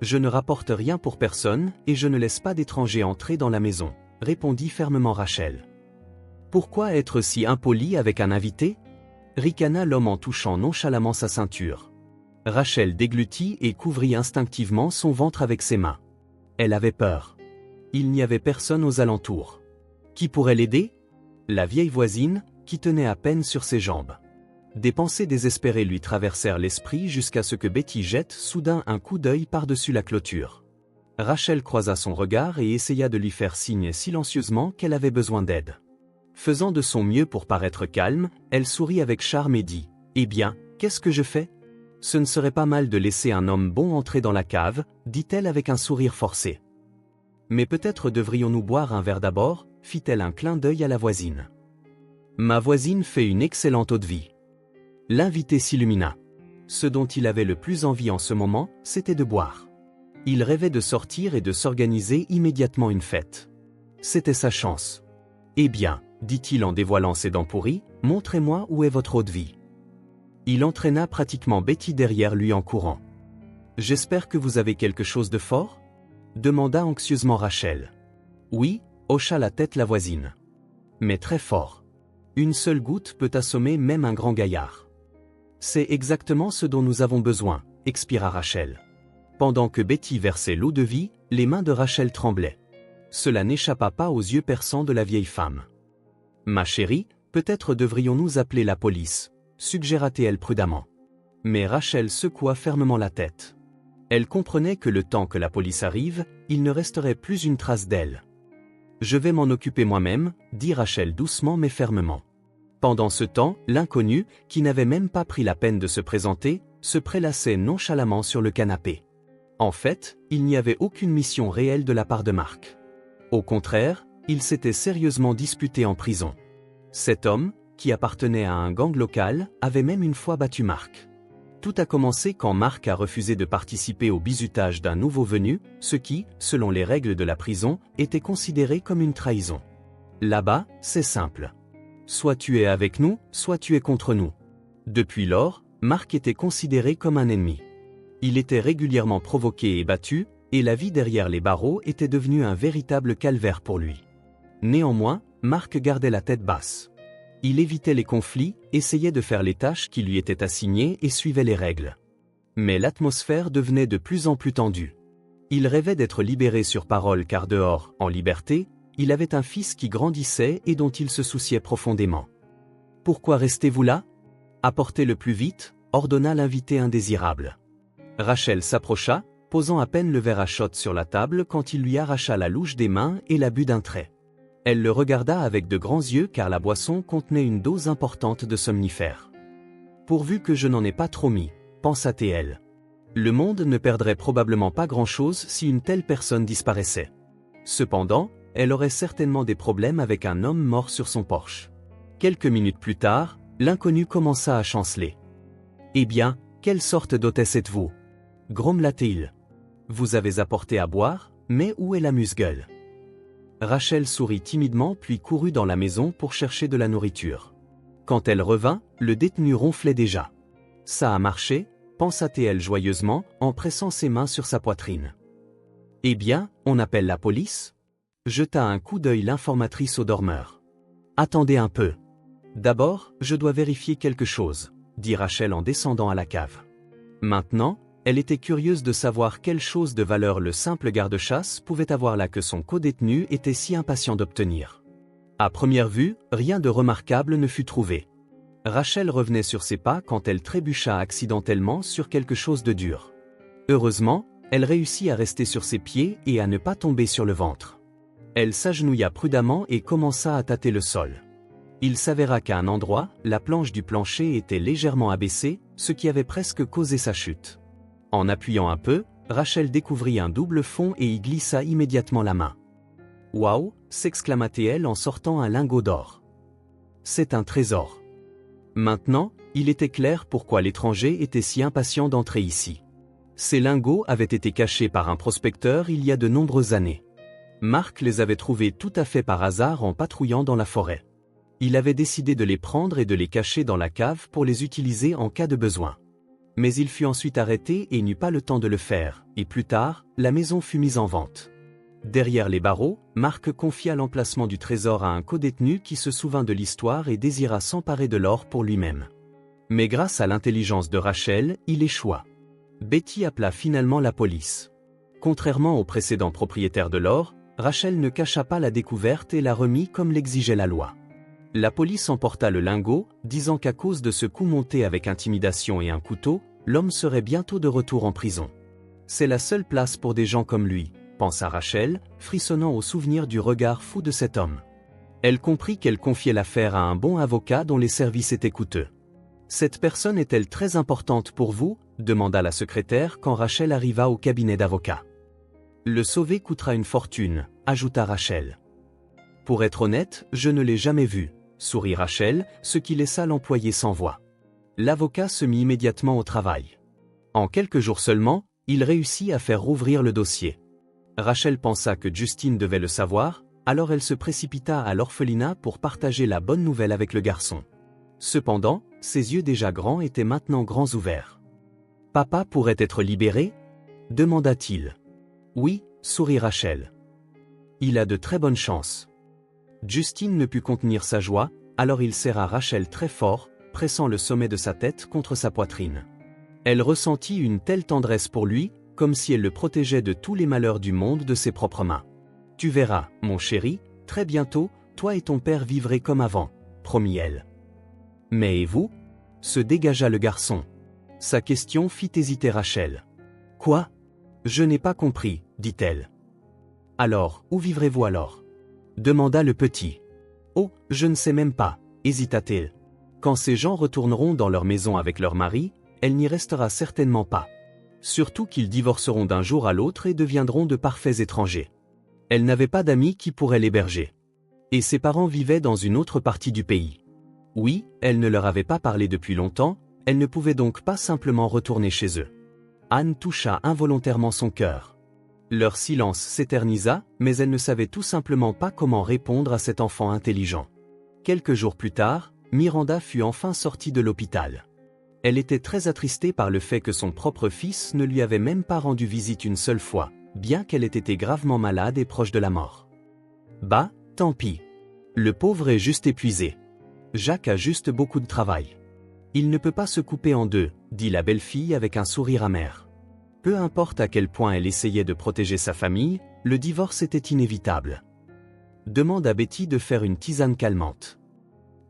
Je ne rapporte rien pour personne et je ne laisse pas d'étrangers entrer dans la maison, » répondit fermement Rachel. « Pourquoi être si impoli avec un invité ?» ricana l'homme en touchant nonchalamment sa ceinture. Rachel déglutit et couvrit instinctivement son ventre avec ses mains. Elle avait peur. Il n'y avait personne aux alentours. Qui pourrait l'aider? La vieille voisine, qui tenait à peine sur ses jambes. Des pensées désespérées lui traversèrent l'esprit jusqu'à ce que Betty jette soudain un coup d'œil par-dessus la clôture. Rachel croisa son regard et essaya de lui faire signe silencieusement qu'elle avait besoin d'aide. Faisant de son mieux pour paraître calme, elle sourit avec charme et dit « Eh bien, qu'est-ce que je fais ? Ce ne serait pas mal de laisser un homme bon entrer dans la cave, dit-elle avec un sourire forcé. Mais peut-être devrions-nous boire un verre d'abord, fit-elle un clin d'œil à la voisine. Ma voisine fait une excellente eau-de-vie. L'invité s'illumina. Ce dont il avait le plus envie en ce moment, c'était de boire. Il rêvait de sortir et de s'organiser immédiatement une fête. C'était sa chance. Eh bien, dit-il en dévoilant ses dents pourries, montrez-moi où est votre eau-de-vie. Il entraîna pratiquement Betty derrière lui en courant. J'espère que vous avez quelque chose de fort ? demanda anxieusement Rachel. Oui, hocha la tête la voisine. Mais très fort. Une seule goutte peut assommer même un grand gaillard. C'est exactement ce dont nous avons besoin, expira Rachel. Pendant que Betty versait l'eau-de-vie, les mains de Rachel tremblaient. Cela n'échappa pas aux yeux perçants de la vieille femme. Ma chérie, peut-être devrions-nous appeler la police, suggéra-t-elle prudemment. Mais Rachel secoua fermement la tête. Elle comprenait que le temps que la police arrive, il ne resterait plus une trace d'elle. Je vais m'en occuper moi-même, dit Rachel doucement mais fermement. Pendant ce temps, l'inconnu, qui n'avait même pas pris la peine de se présenter, se prélassait nonchalamment sur le canapé. En fait, il n'y avait aucune mission réelle de la part de Marc. Au contraire, il s'était sérieusement disputé en prison. Cet homme, qui appartenait à un gang local, avait même une fois battu Marc. Tout a commencé quand Marc a refusé de participer au bizutage d'un nouveau venu, ce qui, selon les règles de la prison, était considéré comme une trahison. Là-bas, c'est simple. Soit tu es avec nous, soit tu es contre nous. Depuis lors, Marc était considéré comme un ennemi. Il était régulièrement provoqué et battu, et la vie derrière les barreaux était devenue un véritable calvaire pour lui. Néanmoins, Marc gardait la tête basse. Il évitait les conflits, essayait de faire les tâches qui lui étaient assignées et suivait les règles. Mais l'atmosphère devenait de plus en plus tendue. Il rêvait d'être libéré sur parole car dehors, en liberté, il avait un fils qui grandissait et dont il se souciait profondément. « Pourquoi restez-vous là ? Apportez-le plus vite » ordonna l'invité indésirable. Rachel s'approcha, posant à peine le verre à shot sur la table quand il lui arracha la louche des mains et la but d'un trait. Elle le regarda avec de grands yeux car la boisson contenait une dose importante de somnifères. « Pourvu que je n'en ai pas trop mis », pensa-t-elle. Le monde ne perdrait probablement pas grand-chose si une telle personne disparaissait. Cependant, elle aurait certainement des problèmes avec un homme mort sur son porche. Quelques minutes plus tard, l'inconnu commença à chanceler. « Eh bien, quelle sorte d'hôtesse êtes-vous » grommela-t-il. « Vous avez apporté à boire, mais où est l'amuse-gueule » Rachel sourit timidement puis courut dans la maison pour chercher de la nourriture. Quand elle revint, le détenu ronflait déjà. « Ça a marché » pensa-t-elle joyeusement en pressant ses mains sur sa poitrine. « Eh bien, on appelle la police » jeta un coup d'œil l'informatrice au dormeur. « Attendez un peu. D'abord, je dois vérifier quelque chose » dit Rachel en descendant à la cave. Maintenant, elle était curieuse de savoir quelle chose de valeur le simple garde-chasse pouvait avoir là que son codétenu était si impatient d'obtenir. À première vue, rien de remarquable ne fut trouvé. Rachel revenait sur ses pas quand elle trébucha accidentellement sur quelque chose de dur. Heureusement, elle réussit à rester sur ses pieds et à ne pas tomber sur le ventre. Elle s'agenouilla prudemment et commença à tâter le sol. Il s'avéra qu'à un endroit, la planche du plancher était légèrement abaissée, ce qui avait presque causé sa chute. En appuyant un peu, Rachel découvrit un double fond et y glissa immédiatement la main. « Waouh !» s'exclama-t-elle en sortant un lingot d'or. « C'est un trésor. » Maintenant, il était clair pourquoi l'étranger était si impatient d'entrer ici. Ces lingots avaient été cachés par un prospecteur il y a de nombreuses années. Marc les avait trouvés tout à fait par hasard en patrouillant dans la forêt. Il avait décidé de les prendre et de les cacher dans la cave pour les utiliser en cas de besoin. Mais il fut ensuite arrêté et n'eut pas le temps de le faire, et plus tard, la maison fut mise en vente. Derrière les barreaux, Marc confia l'emplacement du trésor à un codétenu qui se souvint de l'histoire et désira s'emparer de l'or pour lui-même. Mais grâce à l'intelligence de Rachel, il échoua. Betty appela finalement la police. Contrairement au précédent propriétaire de l'or, Rachel ne cacha pas la découverte et la remit comme l'exigeait la loi. La police emporta le lingot, disant qu'à cause de ce coup monté avec intimidation et un couteau, l'homme serait bientôt de retour en prison. C'est la seule place pour des gens comme lui, pensa Rachel, frissonnant au souvenir du regard fou de cet homme. Elle comprit qu'elle confiait l'affaire à un bon avocat dont les services étaient coûteux. « Cette personne est-elle très importante pour vous » demanda la secrétaire quand Rachel arriva au cabinet d'avocat. « Le sauver coûtera une fortune » ajouta Rachel. « Pour être honnête, je ne l'ai jamais vu » sourit Rachel, ce qui laissa l'employé sans voix. L'avocat se mit immédiatement au travail. En quelques jours seulement, il réussit à faire rouvrir le dossier. Rachel pensa que Justine devait le savoir, alors elle se précipita à l'orphelinat pour partager la bonne nouvelle avec le garçon. Cependant, ses yeux déjà grands étaient maintenant grands ouverts. « Papa pourrait être libéré » demanda-t-il. « Oui » sourit Rachel. « Il a de très bonnes chances. » Justine ne put contenir sa joie, alors il serra Rachel très fort, pressant le sommet de sa tête contre sa poitrine. Elle ressentit une telle tendresse pour lui, comme si elle le protégeait de tous les malheurs du monde de ses propres mains. « Tu verras, mon chéri, très bientôt, toi et ton père vivrez comme avant, » promit-elle. « Mais et vous » se dégagea le garçon. Sa question fit hésiter Rachel. « Quoi ? Je n'ai pas compris, » dit-elle. « Alors, où vivrez-vous alors » demanda le petit. « Oh, je ne sais même pas, » hésita-t-elle. « Quand ces gens retourneront dans leur maison avec leur mari, elle n'y restera certainement pas. Surtout qu'ils divorceront d'un jour à l'autre et deviendront de parfaits étrangers. Elle n'avait pas d'amis qui pourraient l'héberger. Et ses parents vivaient dans une autre partie du pays. Oui, elle ne leur avait pas parlé depuis longtemps, Elle ne pouvait donc pas simplement retourner chez eux. Anne toucha involontairement son cœur. Leur silence s'éternisa, mais elle ne savait tout simplement pas comment répondre à cet enfant intelligent. Quelques jours plus tard, Miranda fut enfin sortie de l'hôpital. Elle était très attristée par le fait que son propre fils ne lui avait même pas rendu visite une seule fois, bien qu'elle ait été gravement malade et proche de la mort. Bah, tant pis. Le pauvre est juste épuisé. Jacques a juste beaucoup de travail. Il ne peut pas se couper en deux, dit la belle-fille avec un sourire amer. Peu importe à quel point elle essayait de protéger sa famille, le divorce était inévitable. Demande à Betty de faire une tisane calmante.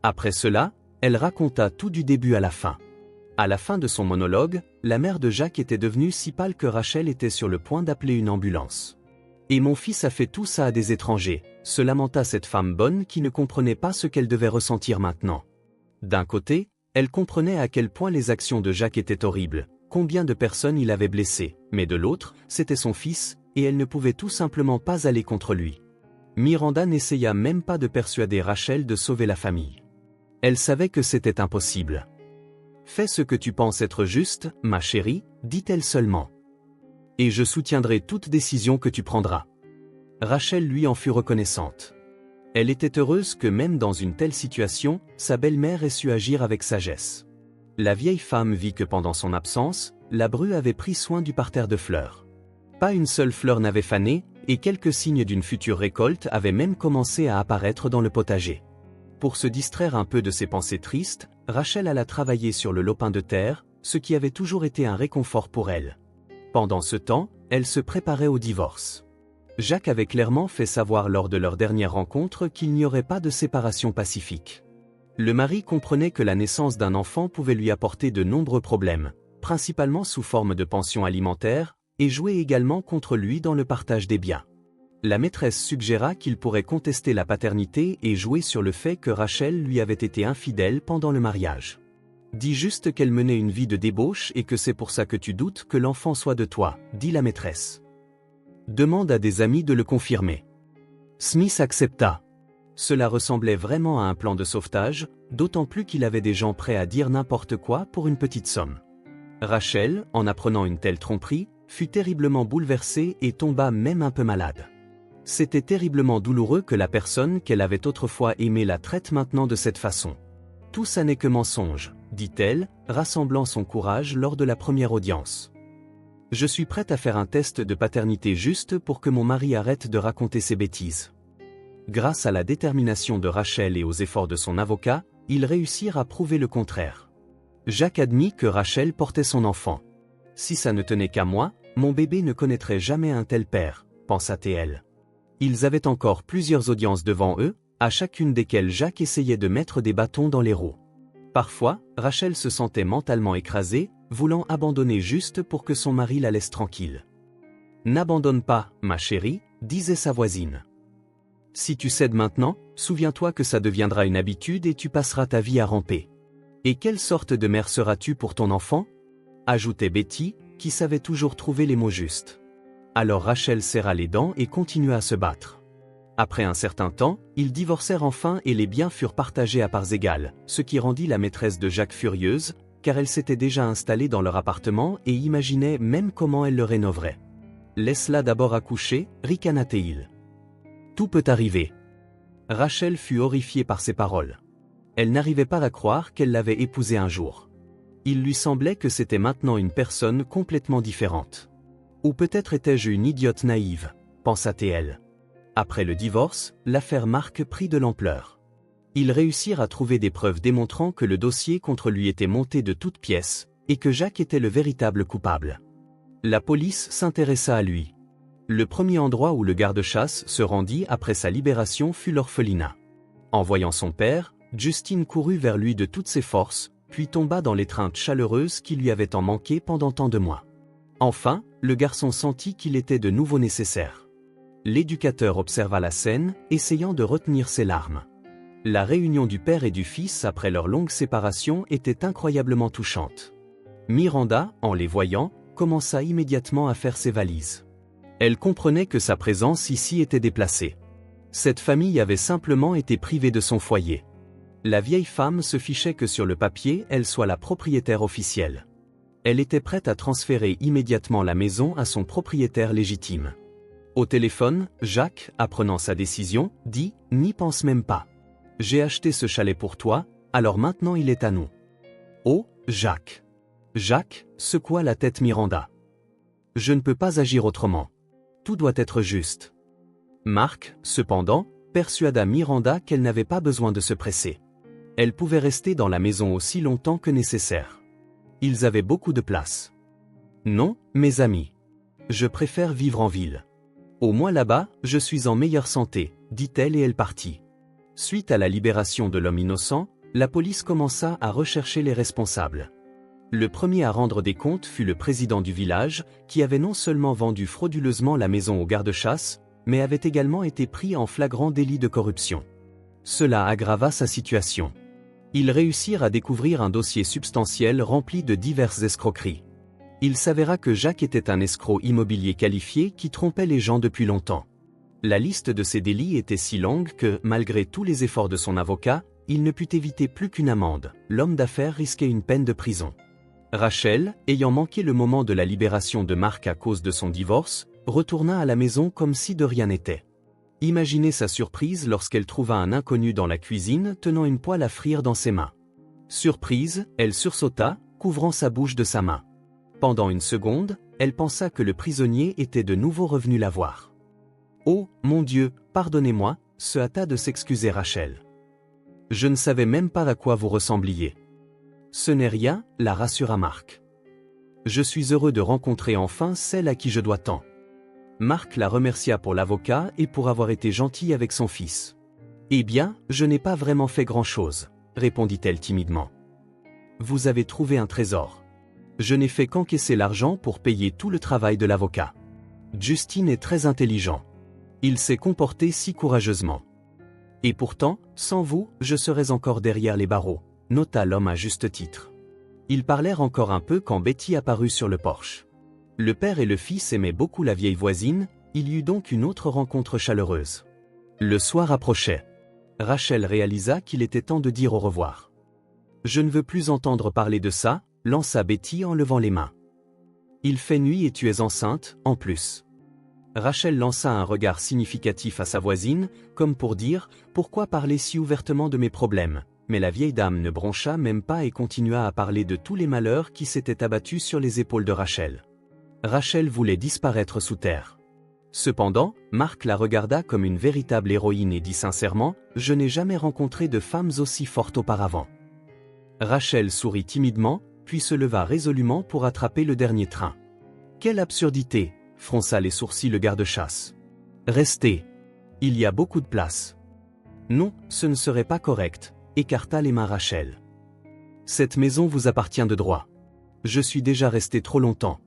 Après cela, elle raconta tout du début à la fin. À la fin de son monologue, la mère de Jacques était devenue si pâle que Rachel était sur le point d'appeler une ambulance. « Et mon fils a fait tout ça à des étrangers », se lamenta cette femme bonne qui ne comprenait pas ce qu'elle devait ressentir maintenant. D'un côté, elle comprenait à quel point les actions de Jacques étaient horribles, combien de personnes il avait blessées, mais de l'autre, c'était son fils, et elle ne pouvait tout simplement pas aller contre lui. Miranda n'essaya même pas de persuader Rachel de sauver la famille. Elle savait que c'était impossible. « Fais ce que tu penses être juste, ma chérie, dit-elle seulement. Et je soutiendrai toute décision que tu prendras. » Rachel lui en fut reconnaissante. Elle était heureuse que même dans une telle situation, sa belle-mère ait su agir avec sagesse. La vieille femme vit que pendant son absence, la bru avait pris soin du parterre de fleurs. Pas une seule fleur n'avait fané, et quelques signes d'une future récolte avaient même commencé à apparaître dans le potager. Pour se distraire un peu de ses pensées tristes, Rachel alla travailler sur le lopin de terre, ce qui avait toujours été un réconfort pour elle. Pendant ce temps, elle se préparait au divorce. Jacques avait clairement fait savoir lors de leur dernière rencontre qu'il n'y aurait pas de séparation pacifique. Le mari comprenait que la naissance d'un enfant pouvait lui apporter de nombreux problèmes, principalement sous forme de pension alimentaire, et jouer également contre lui dans le partage des biens. La maîtresse suggéra qu'il pourrait contester la paternité et jouer sur le fait que Rachel lui avait été infidèle pendant le mariage. Dis juste qu'elle menait une vie de débauche et que c'est pour ça que tu doutes que l'enfant soit de toi, dit la maîtresse. Demande à des amis de le confirmer. Smith accepta. Cela ressemblait vraiment à un plan de sauvetage, d'autant plus qu'il avait des gens prêts à dire n'importe quoi pour une petite somme. Rachel, en apprenant une telle tromperie, fut terriblement bouleversée et tomba même un peu malade. C'était terriblement douloureux que la personne qu'elle avait autrefois aimée la traite maintenant de cette façon. « Tout ça n'est que mensonge », dit-elle, rassemblant son courage lors de la première audience. « Je suis prête à faire un test de paternité juste pour que mon mari arrête de raconter ses bêtises. » Grâce à la détermination de Rachel et aux efforts de son avocat, ils réussirent à prouver le contraire. Jacques admit que Rachel portait son enfant. « Si ça ne tenait qu'à moi, mon bébé ne connaîtrait jamais un tel père, pensa-t-elle. Ils avaient encore plusieurs audiences devant eux, à chacune desquelles Jacques essayait de mettre des bâtons dans les roues. Parfois, Rachel se sentait mentalement écrasée, voulant abandonner juste pour que son mari la laisse tranquille. « N'abandonne pas, ma chérie, disait sa voisine. Si tu cèdes maintenant, souviens-toi que ça deviendra une habitude et tu passeras ta vie à ramper. Et quelle sorte de mère seras-tu pour ton enfant ? Ajoutait Betty, qui savait toujours trouver les mots justes. Alors Rachel serra les dents et continua à se battre. Après un certain temps, ils divorcèrent enfin et les biens furent partagés à parts égales, ce qui rendit la maîtresse de Jacques furieuse, car elle s'était déjà installée dans leur appartement et imaginait même comment elle le rénoverait. « Laisse-la d'abord accoucher, ricana-t-il. Tout peut arriver. » Rachel fut horrifiée par ces paroles. Elle n'arrivait pas à croire qu'elle l'avait épousé un jour. Il lui semblait que c'était maintenant une personne complètement différente. Ou peut-être étais-je une idiote naïve, pensa-t-elle. Après le divorce, l'affaire Marc prit de l'ampleur. Ils réussirent à trouver des preuves démontrant que le dossier contre lui était monté de toutes pièces, et que Jacques était le véritable coupable. La police s'intéressa à lui. Le premier endroit où le garde-chasse se rendit après sa libération fut l'orphelinat. En voyant son père, Justine courut vers lui de toutes ses forces, puis tomba dans l'étreinte chaleureuse qui lui avait tant manqué pendant tant de mois. Enfin, le garçon sentit qu'il était de nouveau nécessaire. L'éducateur observa la scène, essayant de retenir ses larmes. La réunion du père et du fils après leur longue séparation était incroyablement touchante. Miranda, en les voyant, commença immédiatement à faire ses valises. Elle comprenait que sa présence ici était déplacée. Cette famille avait simplement été privée de son foyer. La vieille femme se fichait que sur le papier elle soit la propriétaire officielle. Elle était prête à transférer immédiatement la maison à son propriétaire légitime. Au téléphone, Jacques, apprenant sa décision, dit « N'y pense même pas. J'ai acheté ce chalet pour toi, alors maintenant il est à nous. » Oh, Jacques. Jacques, secoua la tête Miranda. Je ne peux pas agir autrement. Tout doit être juste. Marc, cependant, persuada Miranda qu'elle n'avait pas besoin de se presser. Elle pouvait rester dans la maison aussi longtemps que nécessaire. Ils avaient beaucoup de place. Non, mes amis. Je préfère vivre en ville. Au moins là-bas, je suis en meilleure santé, dit-elle et elle partit. Suite à la libération de l'homme innocent, la police commença à rechercher les responsables. Le premier à rendre des comptes fut le président du village, qui avait non seulement vendu frauduleusement la maison aux gardes-chasse, mais avait également été pris en flagrant délit de corruption. Cela aggrava sa situation. Ils réussirent à découvrir un dossier substantiel rempli de diverses escroqueries. Il s'avéra que Jacques était un escroc immobilier qualifié qui trompait les gens depuis longtemps. La liste de ces délits était si longue que, malgré tous les efforts de son avocat, il ne put éviter plus qu'une amende. L'homme d'affaires risquait une peine de prison. Rachel, ayant manqué le moment de la libération de Marc à cause de son divorce, retourna à la maison comme si de rien n'était. Imaginez sa surprise lorsqu'elle trouva un inconnu dans la cuisine tenant une poêle à frire dans ses mains. Surprise, elle sursauta, couvrant sa bouche de sa main. Pendant une seconde, elle pensa que le prisonnier était de nouveau revenu la voir. « Oh, mon Dieu, pardonnez-moi » se hâta de s'excuser Rachel. « Je ne savais même pas à quoi vous ressembliez. » « Ce n'est rien, la rassura Marc. « Je suis heureux de rencontrer enfin celle à qui je dois tant. » Marc la remercia pour l'avocat et pour avoir été gentil avec son fils. « Eh bien, je n'ai pas vraiment fait grand-chose, » répondit-elle timidement. « Vous avez trouvé un trésor. Je n'ai fait qu'encaisser l'argent pour payer tout le travail de l'avocat. Justin est très intelligent. Il s'est comporté si courageusement. Et pourtant, sans vous, je serais encore derrière les barreaux, nota l'homme à juste titre. Ils parlèrent encore un peu quand Betty apparut sur le porche. Le père et le fils aimaient beaucoup la vieille voisine, il y eut donc une autre rencontre chaleureuse. Le soir approchait. Rachel réalisa qu'il était temps de dire au revoir. « Je ne veux plus entendre parler de ça », lança Betty en levant les mains. « Il fait nuit et tu es enceinte, en plus. » Rachel lança un regard significatif à sa voisine, comme pour dire « Pourquoi parler si ouvertement de mes problèmes ?» Mais la vieille dame ne broncha même pas et continua à parler de tous les malheurs qui s'étaient abattus sur les épaules de Rachel. Rachel voulait disparaître sous terre. Cependant, Marc la regarda comme une véritable héroïne et dit sincèrement « Je n'ai jamais rencontré de femmes aussi fortes auparavant. » Rachel sourit timidement, puis se leva résolument pour attraper le dernier train. « Quelle absurdité !» fronça les sourcils le garde-chasse. « Restez. Il y a beaucoup de place. »« Non, ce ne serait pas correct. » écarta les mains Rachel. « Cette maison vous appartient de droit. Je suis déjà resté trop longtemps.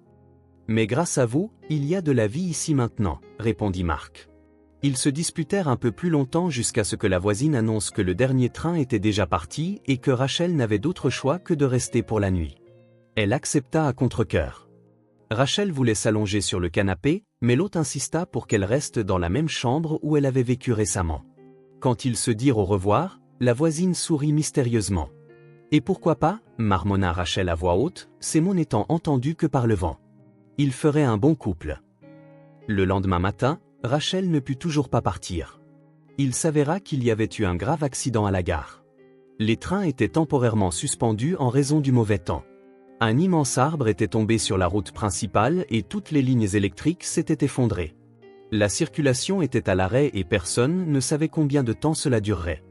Mais grâce à vous, il y a de la vie ici maintenant, » répondit Marc. Ils se disputèrent un peu plus longtemps jusqu'à ce que la voisine annonce que le dernier train était déjà parti et que Rachel n'avait d'autre choix que de rester pour la nuit. Elle accepta à contre-cœur. Rachel voulait s'allonger sur le canapé, mais l'hôte insista pour qu'elle reste dans la même chambre où elle avait vécu récemment. Quand ils se dirent au revoir, la voisine sourit mystérieusement. « Et pourquoi pas ?» marmonna Rachel à voix haute, ces mots n'étant entendus que par le vent. « Ils feraient un bon couple. » Le lendemain matin, Rachel ne put toujours pas partir. Il s'avéra qu'il y avait eu un grave accident à la gare. Les trains étaient temporairement suspendus en raison du mauvais temps. Un immense arbre était tombé sur la route principale et toutes les lignes électriques s'étaient effondrées. La circulation était à l'arrêt et personne ne savait combien de temps cela durerait.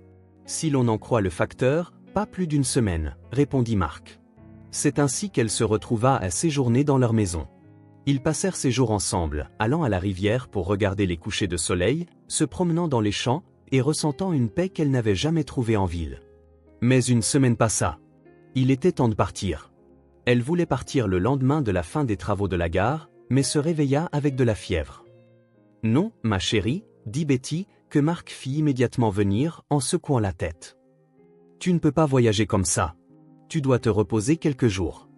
Si l'on en croit le facteur, pas plus d'une semaine, répondit Marc. C'est ainsi qu'elle se retrouva à séjourner dans leur maison. Ils passèrent ces jours ensemble, allant à la rivière pour regarder les couchers de soleil, se promenant dans les champs, et ressentant une paix qu'elle n'avait jamais trouvée en ville. Mais une semaine passa. Il était temps de partir. Elle voulait partir le lendemain de la fin des travaux de la gare, mais se réveilla avec de la fièvre. « Non, ma chérie, » dit Betty, que Marc fit immédiatement venir en secouant la tête. « Tu ne peux pas voyager comme ça. Tu dois te reposer quelques jours. »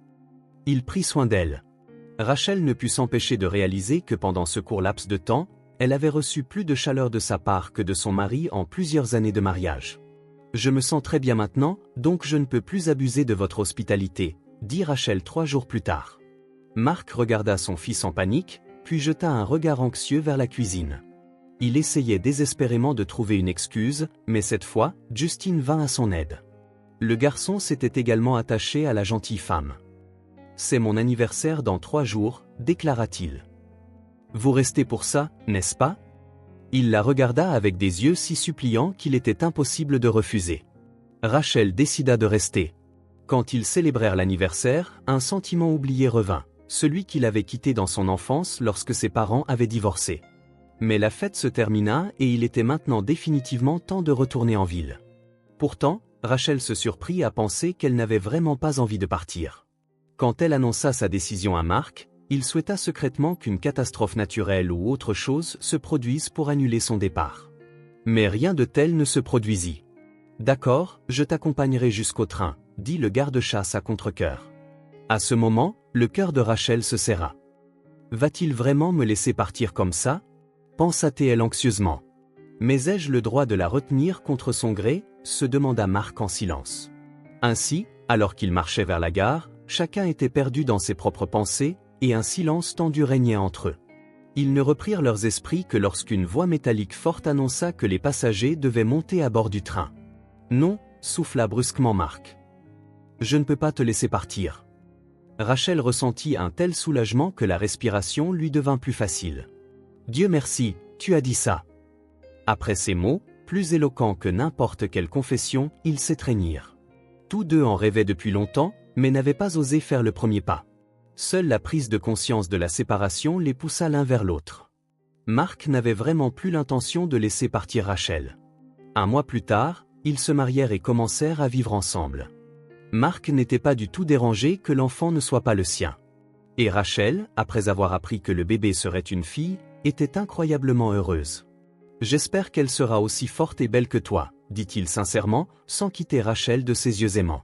Il prit soin d'elle. Rachel ne put s'empêcher de réaliser que pendant ce court laps de temps, elle avait reçu plus de chaleur de sa part que de son mari en plusieurs années de mariage. Je me sens très bien maintenant, donc je ne peux plus abuser de votre hospitalité, dit Rachel 3 jours plus tard. Mark regarda son fils en panique, puis jeta un regard anxieux vers la cuisine. Il essayait désespérément de trouver une excuse, mais cette fois, Justine vint à son aide. Le garçon s'était également attaché à la gentille femme. « C'est mon anniversaire dans 3 jours, déclara-t-il. Vous restez pour ça, n'est-ce pas ? Il la regarda avec des yeux si suppliants qu'il était impossible de refuser. Rachel décida de rester. Quand ils célébrèrent l'anniversaire, un sentiment oublié revint, celui qu'il avait quitté dans son enfance lorsque ses parents avaient divorcé. Mais la fête se termina et il était maintenant définitivement temps de retourner en ville. Pourtant, Rachel se surprit à penser qu'elle n'avait vraiment pas envie de partir. Quand elle annonça sa décision à Mark, il souhaita secrètement qu'une catastrophe naturelle ou autre chose se produise pour annuler son départ. Mais rien de tel ne se produisit. « D'accord, je t'accompagnerai jusqu'au train », dit le garde-chasse à contre-cœur. À ce moment, le cœur de Rachel se serra. « Va-t-il vraiment me laisser partir comme ça ?» pensa-t-elle anxieusement. « Mais ai-je le droit de la retenir contre son gré ?» se demanda Mark en silence. Ainsi, alors qu'ils marchaient vers la gare, chacun était perdu dans ses propres pensées, et un silence tendu régnait entre eux. Ils ne reprirent leurs esprits que lorsqu'une voix métallique forte annonça que les passagers devaient monter à bord du train. « Non » souffla brusquement Mark. « Je ne peux pas te laisser partir. » Rachel ressentit un tel soulagement que la respiration lui devint plus facile. « Dieu merci, tu as dit ça. » Après ces mots, plus éloquents que n'importe quelle confession, ils s'étreignirent. Tous deux en rêvaient depuis longtemps, mais n'avaient pas osé faire le premier pas. Seule la prise de conscience de la séparation les poussa l'un vers l'autre. Mark n'avait vraiment plus l'intention de laisser partir Rachel. 1 mois plus tard, ils se marièrent et commencèrent à vivre ensemble. Mark n'était pas du tout dérangé que l'enfant ne soit pas le sien. Et Rachel, après avoir appris que le bébé serait une fille, était incroyablement heureuse. « J'espère qu'elle sera aussi forte et belle que toi », dit-il sincèrement, sans quitter Rachel de ses yeux aimants.